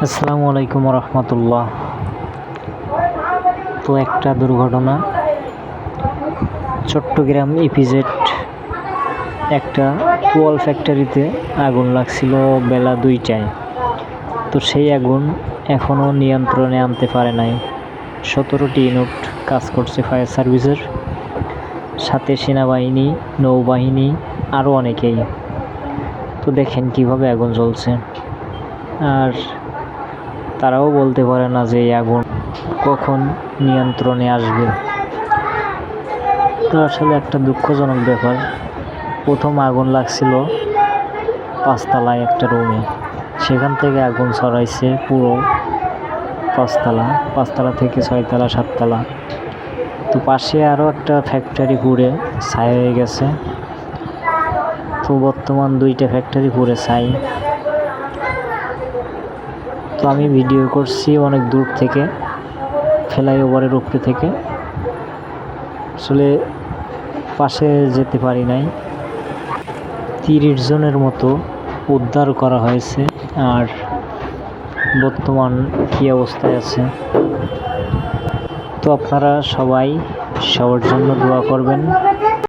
আসসালামু আলাইকুম রহমতুল্লাহ। তো একটা দুর্ঘটনা, চট্টগ্রাম ইপিজেড একটা পোয়াল ফ্যাক্টরিতে আগুন লাগছিল বেলা 2টায়। তো সেই আগুন এখনও নিয়ন্ত্রণে আনতে পারে নাই। 17টি ইউনিট কাজ করছে ফায়ার সার্ভিসের, সাথে সেনাবাহিনী, নৌবাহিনী, আরও অনেকেই। তো দেখেন কিভাবে আগুন জ্বলছে, আর তারাও বলতে পারে না যে এই আগুন কখন নিয়ন্ত্রণে আসবে। তো আসলে একটা দুঃখজনক ব্যাপার। প্রথম আগুন লাগছিল 5তলায় একটা রুমে, সেখান থেকে আগুন ছড়াইছে পুরো 5তলা থেকে 6তলা 7তলা। তো পাশে আরও একটা ফ্যাক্টরি পুড়ে ছাই হয়ে গেছে। তো বর্তমান 2টা ফ্যাক্টরি পুড়ে ছাই। তো আমি ভিডিও করছি অনেক দূর থেকে, ফ্লাইওভারের উপরে থেকে। আসলে পাশে যেতে পারি নাই। 30 জনের মতো উদ্ধার করা হয়েছে, আর বর্তমান কী অবস্থায় আছে। তো আপনারা সবাই সবার জন্য দোয়া করবেন।